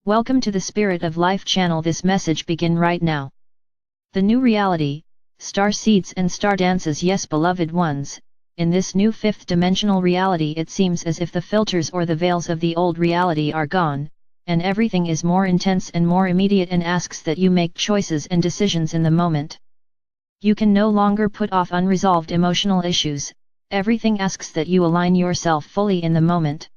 Welcome to the Spirit of Life channel. This message begin right now. The new reality, Starseeds and Stardancers. Yes, beloved ones, in this new fifth dimensional reality it seems as if the filters or the veils of the old reality are gone, and everything is more intense and more immediate and asks that you make choices and decisions in the moment. You can no longer put off unresolved emotional issues, everything asks that you align yourself fully in the moment.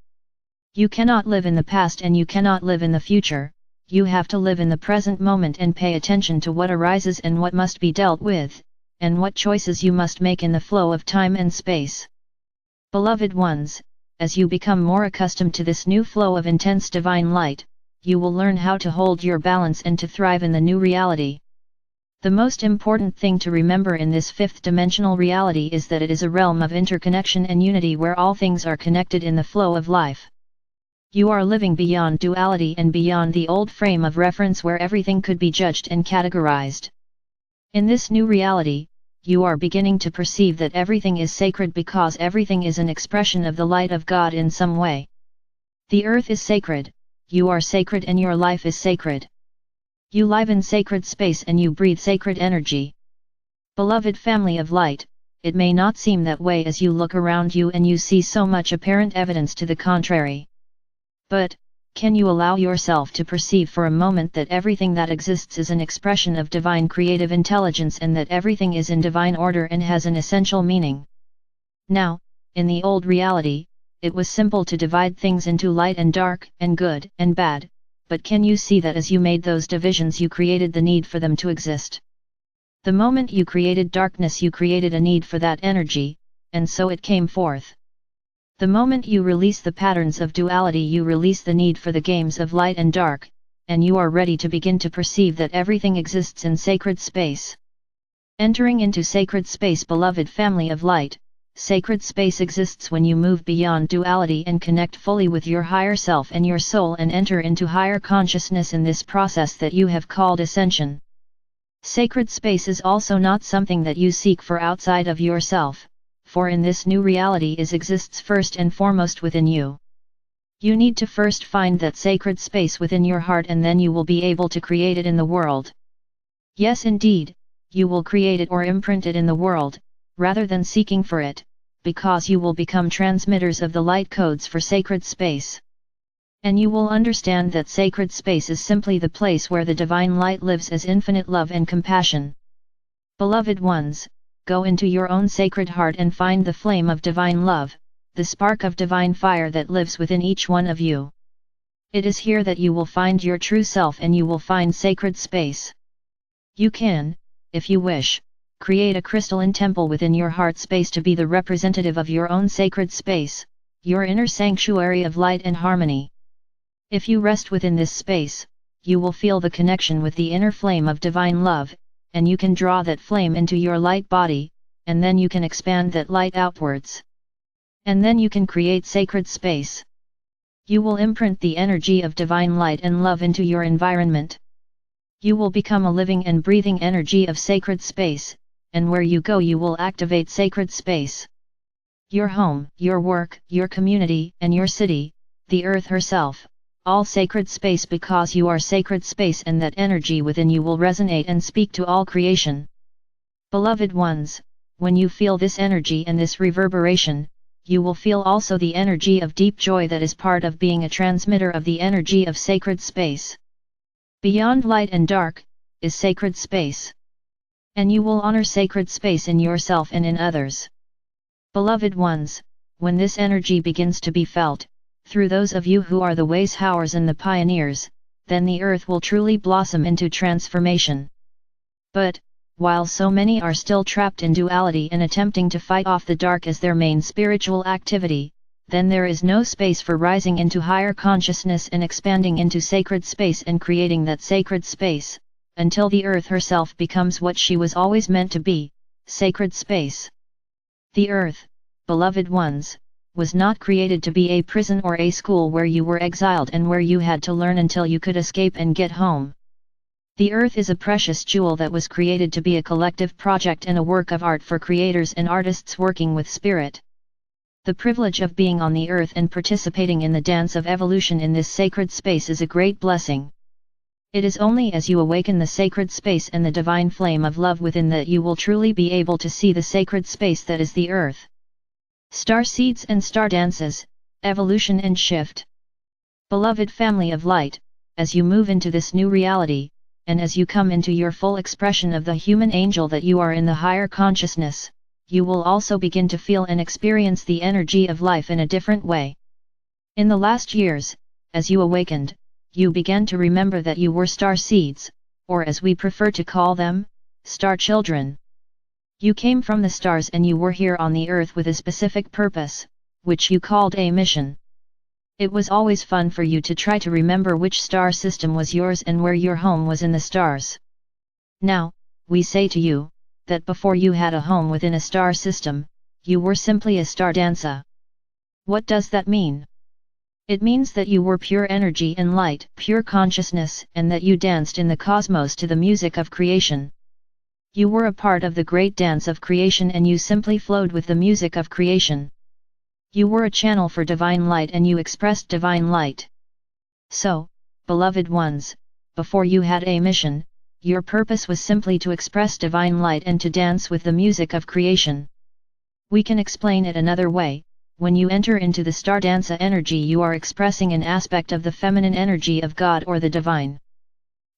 You cannot live in the past and you cannot live in the future, you have to live in the present moment and pay attention to what arises and what must be dealt with, and what choices you must make in the flow of time and space. Beloved ones, as you become more accustomed to this new flow of intense divine light, you will learn how to hold your balance and to thrive in the new reality. The most important thing to remember in this fifth dimensional reality is that it is a realm of interconnection and unity where all things are connected in the flow of life. You are living beyond duality and beyond the old frame of reference where everything could be judged and categorized. In this new reality, you are beginning to perceive that everything is sacred because everything is an expression of the light of God in some way. The earth is sacred, you are sacred, and your life is sacred. You live in sacred space and you breathe sacred energy. Beloved family of light, it may not seem that way as you look around you and you see so much apparent evidence to the contrary. But, can you allow yourself to perceive for a moment that everything that exists is an expression of divine creative intelligence and that everything is in divine order and has an essential meaning? Now, in the old reality, it was simple to divide things into light and dark, and good and bad, but can you see that as you made those divisions you created the need for them to exist? The moment you created darkness you created a need for that energy, and so it came forth. The moment you release the patterns of duality you release the need for the games of light and dark, and you are ready to begin to perceive that everything exists in sacred space. Entering into sacred space, beloved family of light, sacred space exists when you move beyond duality and connect fully with your higher self and your soul and enter into higher consciousness in this process that you have called ascension. Sacred space is also not something that you seek for outside of yourself, for in this new reality it exists first and foremost within you. You need to first find that sacred space within your heart and then you will be able to create it in the world. Yes, indeed, you will create it or imprint it in the world, rather than seeking for it, because you will become transmitters of the light codes for sacred space. And you will understand that sacred space is simply the place where the divine light lives as infinite love and compassion. Beloved ones, go into your own sacred heart and find the flame of divine love, the spark of divine fire that lives within each one of you. It is here that you will find your true self and you will find sacred space. You can, if you wish, create a crystalline temple within your heart space to be the representative of your own sacred space, your inner sanctuary of light and harmony. If you rest within this space, you will feel the connection with the inner flame of divine love, and you can draw that flame into your light body, and then you can expand that light outwards. And then you can create sacred space. You will imprint the energy of divine light and love into your environment. You will become a living and breathing energy of sacred space, and where you go you will activate sacred space. Your home, your work, your community, and your city, the earth herself, all sacred space because you are sacred space and that energy within you will resonate and speak to all creation. Beloved ones, when you feel this energy and this reverberation, you will feel also the energy of deep joy that is part of being a transmitter of the energy of sacred space. Beyond light and dark, is sacred space. And you will honor sacred space in yourself and in others. Beloved ones, when this energy begins to be felt, through those of you who are the wayshowers and the pioneers, then the earth will truly blossom into transformation. But, while so many are still trapped in duality and attempting to fight off the dark as their main spiritual activity, then there is no space for rising into higher consciousness and expanding into sacred space and creating that sacred space, until the earth herself becomes what she was always meant to be, sacred space. The earth, beloved ones, was not created to be a prison or a school where you were exiled and where you had to learn until you could escape and get home. The earth is a precious jewel that was created to be a collective project and a work of art for creators and artists working with spirit. The privilege of being on the earth and participating in the dance of evolution in this sacred space is a great blessing. It is only as you awaken the sacred space and the divine flame of love within that you will truly be able to see the sacred space that is the earth. Starseeds and Stardancers, Evolution and Shift. Beloved family of light, as you move into this new reality, and as you come into your full expression of the human angel that you are in the higher consciousness, you will also begin to feel and experience the energy of life in a different way. In the last years, as you awakened, you began to remember that you were star seeds, or as we prefer to call them, star children. You came from the stars and you were here on the earth with a specific purpose, which you called a mission. It was always fun for you to try to remember which star system was yours and where your home was in the stars. Now, we say to you, that before you had a home within a star system, you were simply a Stardancer. What does that mean? It means that you were pure energy and light, pure consciousness, and that you danced in the cosmos to the music of creation. You were a part of the great dance of creation and you simply flowed with the music of creation. You were a channel for divine light and you expressed divine light. So, beloved ones, before you had a mission, your purpose was simply to express divine light and to dance with the music of creation. We can explain it another way. When you enter into the Stardancer energy, you are expressing an aspect of the feminine energy of God or the divine.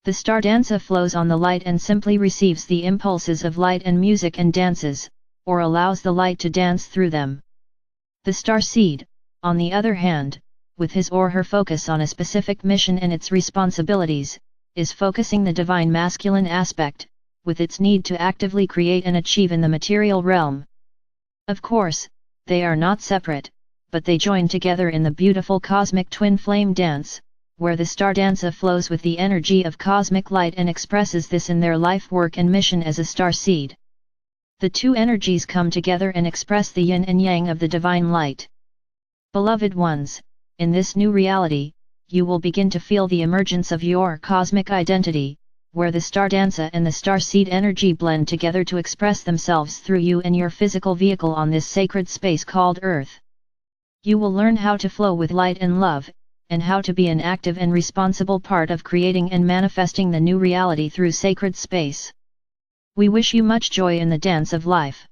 The Stardancer flows on the light and simply receives the impulses of light and music and dances, or allows the light to dance through them. The Starseed, on the other hand, with his or her focus on a specific mission and its responsibilities, is focusing the divine masculine aspect, with its need to actively create and achieve in the material realm. Of course, they are not separate, but they join together in the beautiful cosmic twin flame dance, where the Stardancer flows with the energy of cosmic light and expresses this in their life work and mission as a starseed. The two energies come together and express the yin and yang of the divine light. Beloved ones, in this new reality, you will begin to feel the emergence of your cosmic identity, where the Stardancer and the Starseed energy blend together to express themselves through you and your physical vehicle on this sacred space called Earth. You will learn how to flow with light and love, and how to be an active and responsible part of creating and manifesting the new reality through sacred space. We wish you much joy in the dance of life.